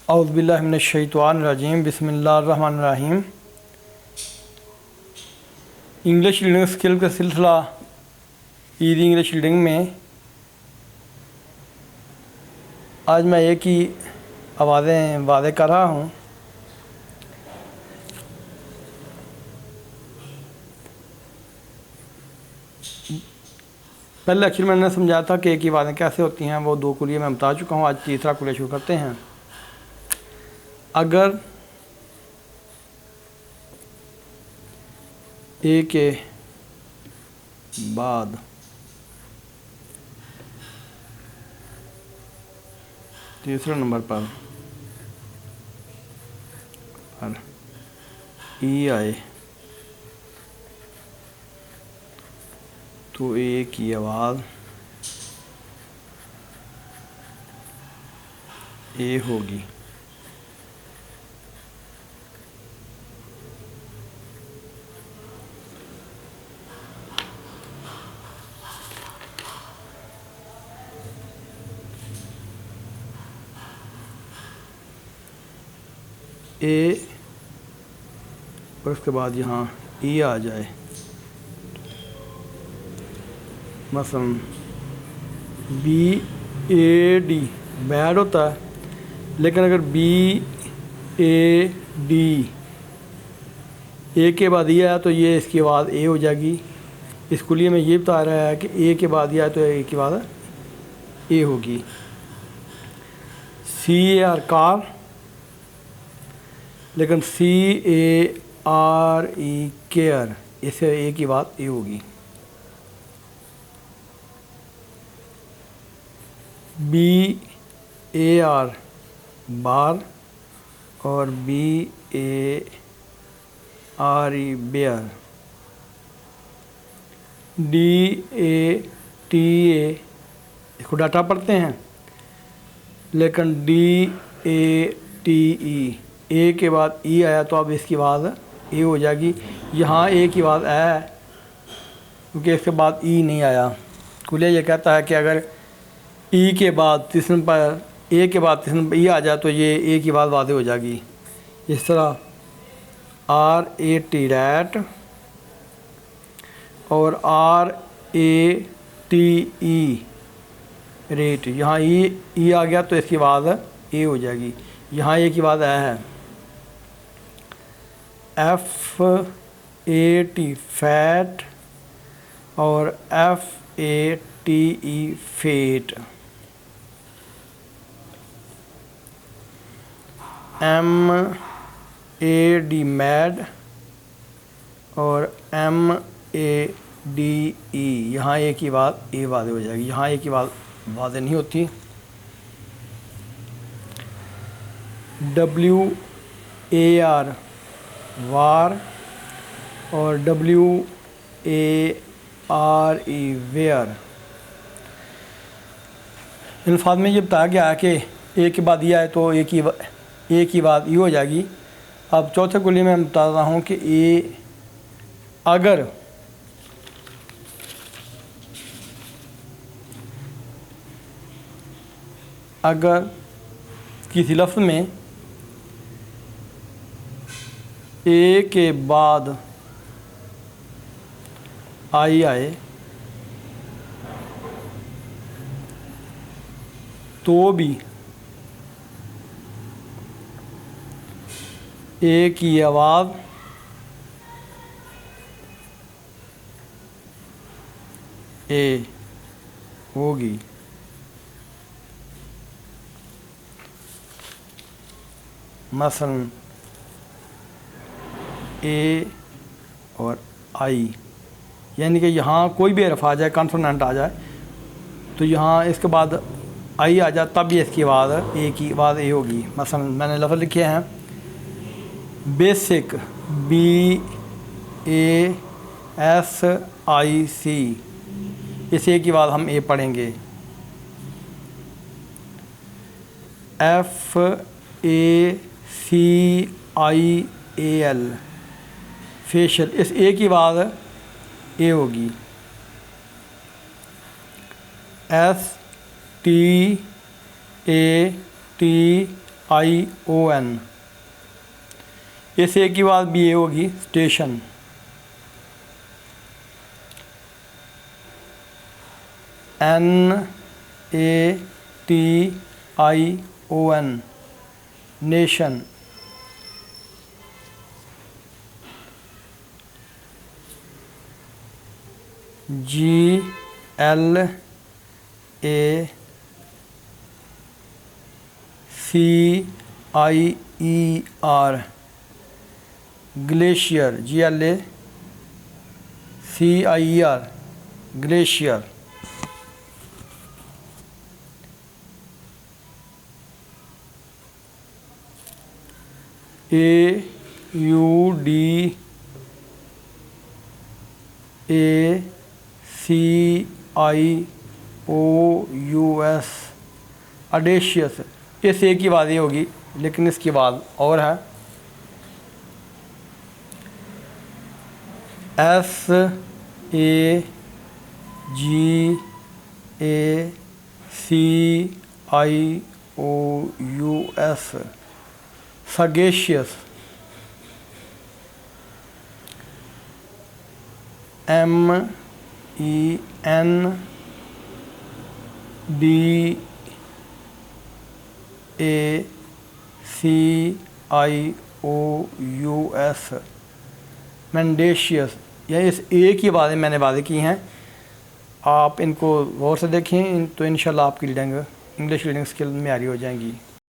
औज़ुबिल्लाहि मिनश्शैतानिर्रजीम बिस्मिल्लाहिर्रहमानिर्रहीम। English reading skill का सिलसिला ईज़ी इंग्लिश रीडिंग में आज मैं एक ही आवाज़ें वाज़े कर रहा हूँ। पहले एक्चुअली मैंने समझाया था कि एक ही आवाज़ें कैसे होती हैं, वो दो कुलिये मैं बता चुका हूँ। आज तीसरा कुलिया शुरू करते हैं। अगर ए के बाद तीसरे नंबर पर ई आए तो ए की आवाज़ ए होगी। ए और उसके बाद यहाँ ई आ जाए, मसलन बी ए डी बैड होता है, लेकिन अगर बी ए डी ए के बाद ये आया तो ये इसकी आवाज़ ए हो जाएगी। इस कुलिये में ये बता रहा है कि ए के बाद ये आया तो ए की आवाज़ ए होगी। सी ए आर कार, लेकिन सी ए आर ई केयर, इसे ए की बात ए होगी। बी ए आर बार और B A R E bare, D A T A इसको डाटा पढ़ते हैं, लेकिन डी ए टी ई ए के बाद ई आया तो अब इसकी आवाज़ ए हो जाएगी। यहाँ ए की आवाज़ है क्योंकि इसके बाद ई नहीं आया। कुलिया ये कहता है कि अगर ई के बाद तीसरे पर ए के बाद तीसरे पर ई आ जाए तो ये ए की आवाज़ वाज़े हो जाएगी। इस तरह आर ए टी रैट और R A T E rate, यहाँ ई आ गया तो इसकी आवाज़ ए हो जाएगी। यहाँ ए की आवाज़ है। एफ ए टी फैट और F A T E fate, M A D mad और एम ए डी ई, यहाँ ए की बात ए वाज़े हो जाएगी। यहाँ ए की बात वाज़े नहीं होती। डब्ल्यू ए आर वार और W A R E ware, अल्फाज में ये बताया गया है कि ए के बाद ये आए तो ए की बात ये हो जाएगी। अब चौथे कुलिये में मैं बता रहा हूँ कि ए अगर किसी लफ्ज़ में ए के बाद आई आए तो भी ए की आवाज़ ए होगी। मसलन ए और आई, यानी कि यहाँ कोई भी हरफ आ जाए, कॉन्सोनेंट आ जाए तो यहाँ इसके बाद आई आ जाए तब भी इसकी आवाज़ ए की आवाज़ ए होगी। मसलन मैंने लफ्ज़ लिखे हैं basic, B A S I C, इस ए की आवाज़ हम ए पढ़ेंगे। F A C I A L facial, इस ए की आवाज़ ए होगी। S T A T STATION। इस ए की बाद भी ए होगी, station. NATION, nation. GLACIER, glacier. GLACIER, glacier. AUDACIOUS, audacious. इस ए की बात ये होगी, लेकिन इसकी बात और है। SAGACIOUS, sagacious. MENDACIOUS, मेंडेशियस। यह इस ए की बातें मैंने बातें की हैं, आप इनको गौर से देखें तो इंशाल्लाह आपकी रीडिंग इंग्लिश रीडिंग स्किल में आ रही हो जाएंगी।